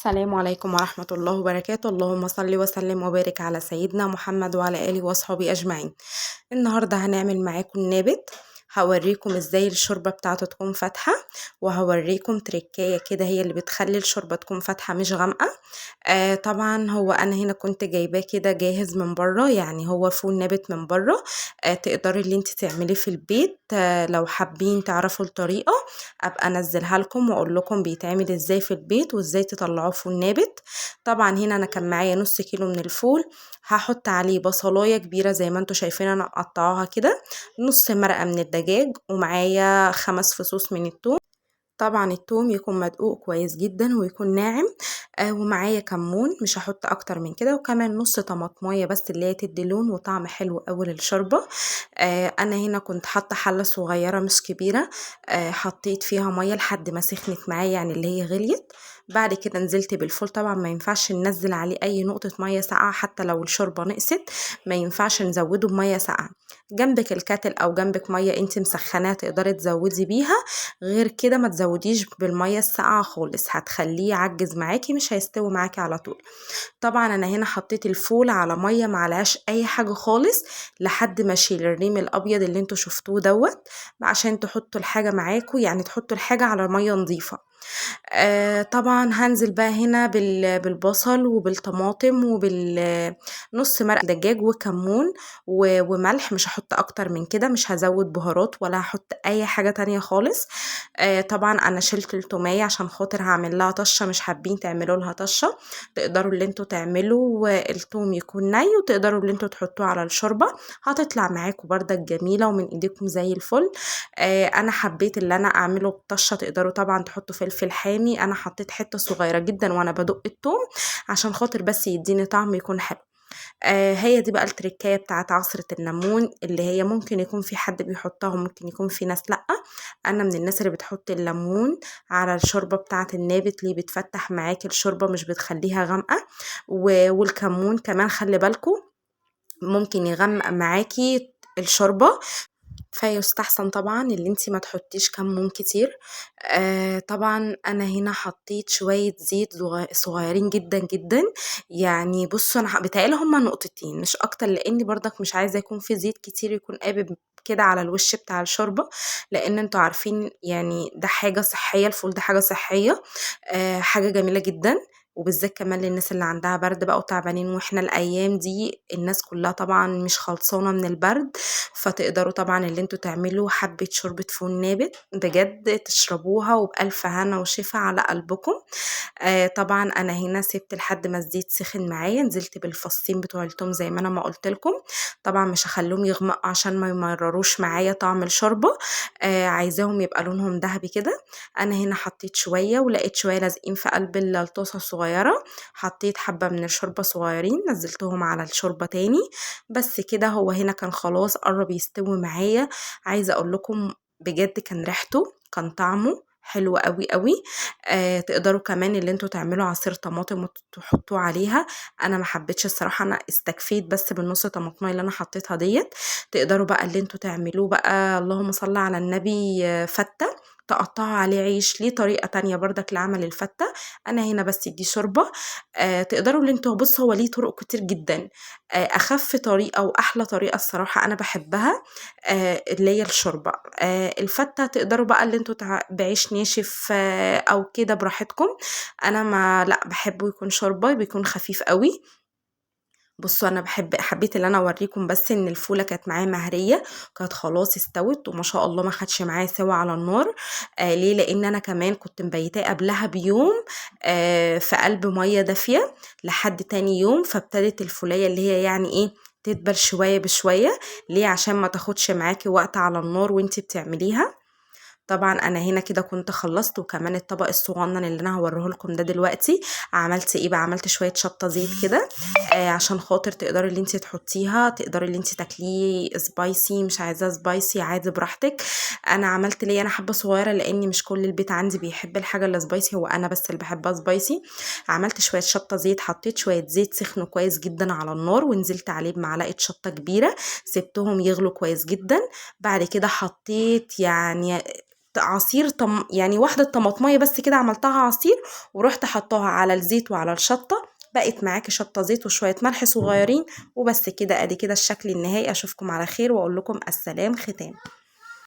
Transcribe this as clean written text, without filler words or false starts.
السلام عليكم ورحمة الله وبركاته. اللهم صل وسلم وبارك على سيدنا محمد وعلى آله وصحبه أجمعين. النهاردة هنعمل معاكم نابت، هوريكم ازاي الشوربة بتاعته تكون فاتحة، وهوريكم تركاية كده هي اللي بتخلي الشوربة تكون فاتحة مش غامقة. طبعا هو انا هنا كنت جايباه كده جاهز من بره، يعني هو فول نابت من بره. تقدري اللي انت تعمليه في البيت. لو حابين تعرفوا الطريقة ابقى انزلها لكم واقول لكم بيتعمل ازاي في البيت وازاي تطلعوه فول نابت. طبعا هنا انا كان معايا نص كيلو من الفول، هحط عليه بصلايه كبيره زي ما انتم شايفين انا مقطعاها كده، نص مرقه من الدجاج، ومعايا 5 فصوص من الثوم. طبعا الثوم يكون مدقوق كويس جدا ويكون ناعم. ومعايا كمون، مش هحط اكتر من كده، وكمان نص طماطمايه بس اللي هي تدي لون وطعم حلو قوي للشوربه. انا هنا كنت حاطه حله صغيره مش كبيره، حطيت فيها ميه لحد ما سخنت معايا، يعني اللي هي غليت. بعد كده نزلت بالفول، طبعا ما ينفعش ننزل عليه اي نقطه ميه ساقعه، حتى لو الشوربه نقصت ما ينفعش نزوده بميه ساقعه. جنبك الكاتل او جنبك ميه انت مسخناها تقدري تزودي بيها، غير كده ما تزوديش بالميه الساقعه خالص، هتخليه يعجز معاكي مش هيستوي معاكي على طول. طبعا انا هنا حطيت الفول على ميه معلهاش اي حاجه خالص لحد ما اشيل الريم الابيض اللي انتوا شفتوه دوت، عشان تحطوا الحاجه معاكوا، يعني تحطوا الحاجه على ميه نظيفه. طبعا هنزل بقى هنا بالبصل وبالطماطم وبالنص مرق دجاج وكمون وملح، مش هحط اكتر من كده، مش هزود بهارات ولا هحط اي حاجة تانية خالص. طبعا انا شلت التومية عشان خاطر هعمل لها طشة، مش حابين تعملوا لها طشة تقدروا اللي انتوا تعملوا التوم يكون ني، وتقدروا اللي انتوا تحطوه على الشوربة، هتطلع معاكم بردك جميلة ومن ايديكم زي الفل. انا حبيت اللي انا اعمله بطشه، تقدروا طبعا تحطوا فلفل حامي، انا حطيت حته صغيره جدا وانا بدق الثوم عشان خاطر بس يديني طعم يكون حلو. هي دي بقى التركايه بتاعت عصره الليمون، اللي هي ممكن يكون في حد بيحطها وممكن يكون في ناس لا. انا من الناس اللي بتحط الليمون على الشوربه بتاعت النابت، ليه بتفتح معاكي الشوربه مش بتخليها غامقه. والكمون كمان خلي بالكم ممكن يغمق معاكي الشوربه، فيستحسن طبعا اللي انتي ما تحطيش كمون كتير. طبعا انا هنا حطيت شوية زيت صغيرين جدا جدا، يعني بصوا انا بتهيألي هما نقطتين مش اكتر، لاني برضك مش عايزة يكون في زيت كتير يكون قابب كده على الوش بتاع الشوربة، لان انتوا عارفين يعني ده حاجة صحية، الفول ده حاجة صحية، حاجة جميلة جدا، وبالذات كمان للناس اللي عندها برد بقى وتعبانين، واحنا الايام دي الناس كلها طبعا مش خلصانه من البرد، فتقدروا طبعا اللي انتوا تعملوا حبه شوربه فول نابت بجد تشربوها وبألف هنا وشفا على قلبكم. طبعا انا هنا سبت لحد ما الزيت سخن معايا، نزلت بالفصين بتوع التوم زي ما انا ما قلت لكم. طبعا مش هخليهم يغمقوا عشان ما يمرروش معايا طعم الشوربه، عايزاهم يبقى لونهم ذهبي كده. انا هنا حطيت شويه ولقيت شويه لازقين في قلب الطاسه الصغيره، حطيت حبه من الشوربه صغيرين نزلتهم على الشوربه تاني. بس كده هو هنا كان خلاص قرب يستوي معايا. عايزه اقول لكم بجد كان ريحته كان طعمه حلو قوي قوي. تقدروا كمان اللي انتوا تعملوا عصير طماطم وتحطوه عليها، انا ما حبيتش الصراحه، انا استكفيت بس بالنص طماطمايه اللي انا حطيتها ديت. تقدروا بقى اللي انتوا تعملوه بقى اللهم صل على النبي فته، تقطعوا عليه عيش، ليه طريقة تانية برضك لعمل الفتة. انا هنا بس دي شوربة. تقدروا اللي انتوا بص هو ليه طرق كتير جدا، اخف طريقة واحلى طريقة الصراحة انا بحبها اللي هي الشوربة. الفتة تقدروا بقى اللي انتوا بعيش ناشف او كده براحتكم، انا ما لا بحبه يكون شوربة بيكون خفيف قوي. بصوا انا حبيت ان انا اوريكم بس ان الفوله كانت معايا مهريه، كانت خلاص استوت وما شاء الله ما خدش معايا سوا على النار. ليه؟ لان انا كمان كنت مبيتاه قبلها بيوم في قلب ميه دافيه لحد تاني يوم، فابتدت الفوليه اللي هي يعني ايه تدبل شويه بشويه، ليه؟ عشان ما تاخدش معاكي وقت على النار وانتي بتعمليها. طبعا انا هنا كده كنت خلصت، وكمان الطبق الصغنن اللي انا هوريه لكم ده دلوقتي عملت ايه بقى، عملت شويه شطه زيت كده عشان خاطر تقدري اللي انت تحطيها، تقدري اللي انت تاكليه سبايسي، مش عايزاه سبايسي عادي براحتك. انا عملت لي انا حبه صغيره لاني مش كل البيت عندي بيحب الحاجه اللي سبايسي، هو انا بس اللي بحبها سبايسي. عملت شويه شطه زيت، حطيت شويه زيت سخنوا كويس جدا على النار ونزلت عليه بمعلقه شطه كبيره، سبتهم يغلوا كويس جدا. بعد كده حطيت يعني عصير يعني واحدة طماطمية بس كده عملتها عصير، ورحت حطاها على الزيت وعلى الشطة، بقت معاكي شطة زيت وشوية ملح صغيرين وبس كده. ادي كده الشكل النهائي. اشوفكم على خير واقول لكم السلام ختام.